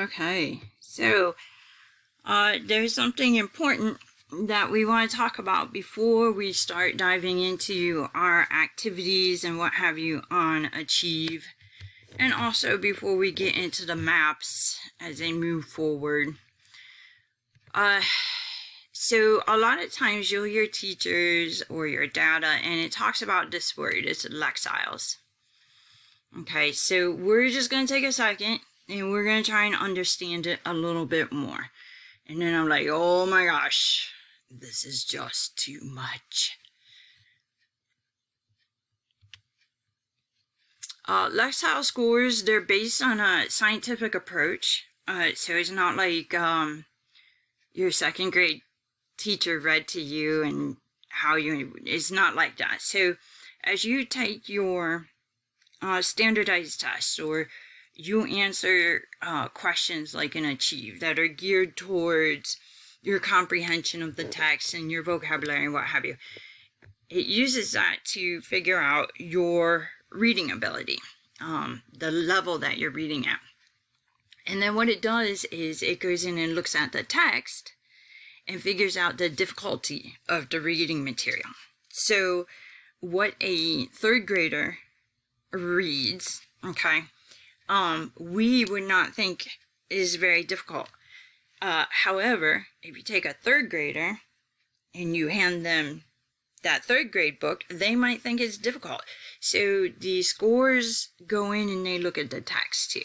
Okay, so there's something important that we want to talk about before we start diving into our activities and what have you on Achieve, and also before we get into the maps as they move forward. So a lot of times you'll hear teachers or your data and it talks about this word, it's Lexiles. Okay, so we're just going to take a second and we're going to try and understand it a little bit more. And then I'm like, oh my gosh, this is just too much. Lexile Scores, they're based on a scientific approach. So it's not like your second grade teacher read to you and it's not like that. So as you take your standardized tests, or you answer questions like an Achieve that are geared towards your comprehension of the text and your vocabulary and what have you, it uses that to figure out your reading ability, the level that you're reading at. And then what it does is it goes in and looks at the text and figures out the difficulty of the reading material. So what a third grader reads, okay, we would not think is very difficult. However, if you take a third grader and you hand them that third grade book, they might think it's difficult. So the scores go in and they look at the text too.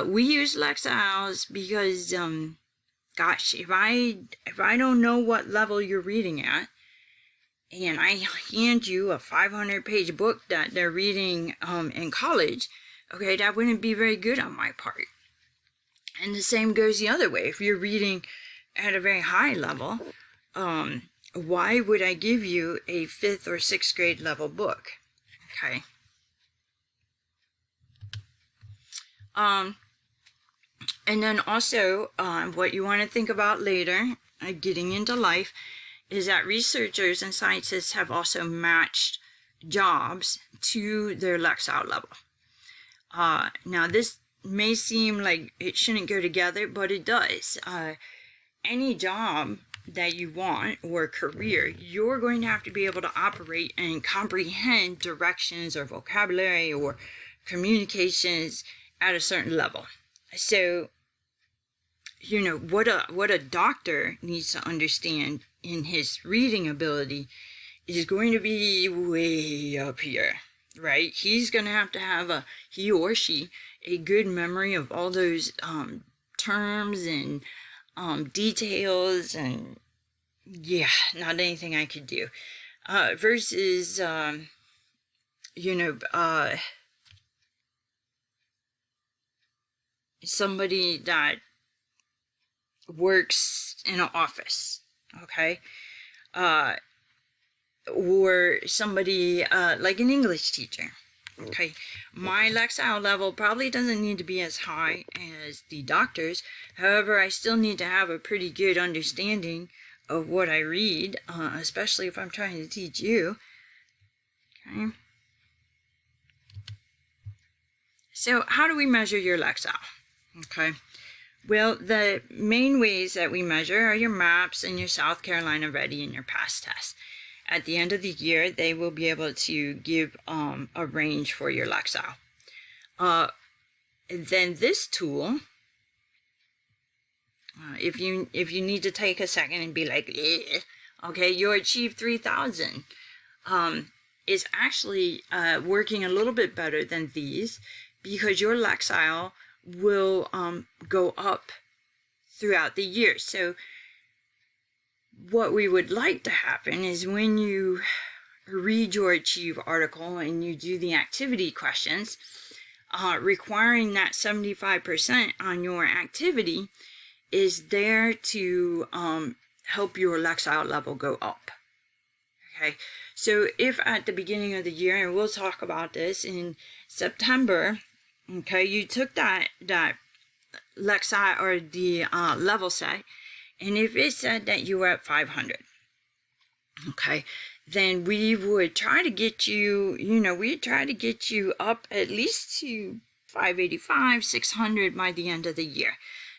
We use Lexiles because, gosh, if I don't know what level you're reading at, and I hand you a 500-page book that they're reading in college, okay, that wouldn't be very good on my part. And the same goes the other way. If you're reading at a very high level, why would I give you a 5th or 6th grade level book? Okay. And then also, what you want to think about later, getting into life, is that researchers and scientists have also matched jobs to their Lexile level. Now, this may seem like it shouldn't go together, but it does. Any job that you want or career, you're going to have to be able to operate and comprehend directions or vocabulary or communications at a certain level. So, you know, what a doctor needs to understand in his reading ability is going to be way up here, right? He's going to have he or she, a good memory of all those terms and details, and yeah, not anything I could do. Versus, somebody that works in an office, okay? Or somebody like an English teacher, okay? My Lexile level probably doesn't need to be as high as the doctor's. However, I still need to have a pretty good understanding of what I read, especially if I'm trying to teach you, okay? So how do we measure your Lexile? Okay, well, the main ways that we measure are your maps and your South Carolina Ready and your past tests. At the end of the year, they will be able to give a range for your Lexile. Then this tool, if you need to take a second and be like, okay, your Achieve 3000 is actually working a little bit better than these, because your Lexile will go up throughout the year. So what we would like to happen is when you read your Achieve article and you do the activity questions, requiring that 75% on your activity is there to help your Lexile level go up. Okay, so if at the beginning of the year, and we'll talk about this in September, okay, you took that Lexile or the level set, and if it said that you were at 500, okay, then we would try to get you, we'd try to get you up at least to 585, 600 by the end of the year.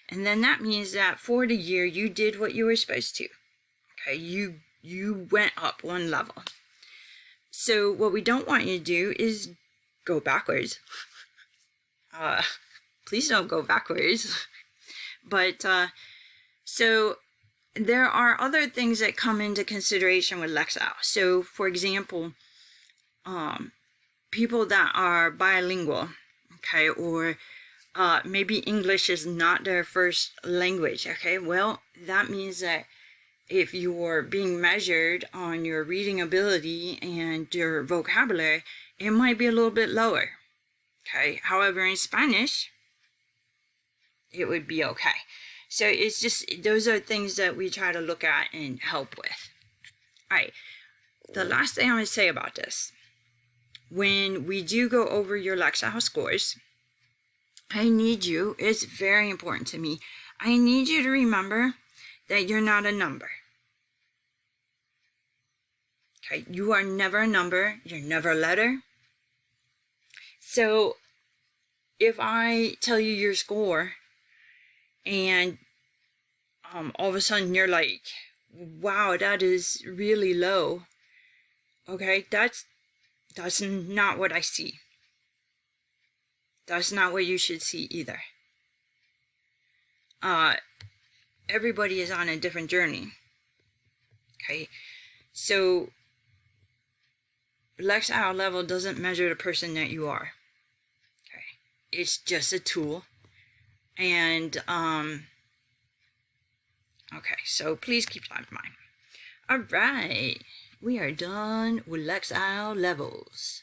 And then that means that for the year, you did what you were supposed to. Okay, you went up one level. So what we don't want you to do is go backwards. Please don't go backwards. But so there are other things that come into consideration with Lexile. So for example, people that are bilingual, okay, or maybe English is not their first language, okay, well, that means that if you're being measured on your reading ability and your vocabulary, it might be a little bit lower, okay. However, in Spanish, it would be okay. So it's just, those are things that we try to look at and help with. All right, the last thing I'm going to say about this, when we do go over your Lexile scores, I need you, it's very important to me, I need you to remember that you're not a number. Okay, you are never a number, you're never a letter. So if I tell you your score and all of a sudden you're like, wow, that is really low, okay, that's not what I see. That's not what you should see either. Everybody is on a different journey. Okay, so Lexile level doesn't measure the person that you are. Okay, it's just a tool. And okay, so please keep that in mind. All right, we are done with Lexile levels.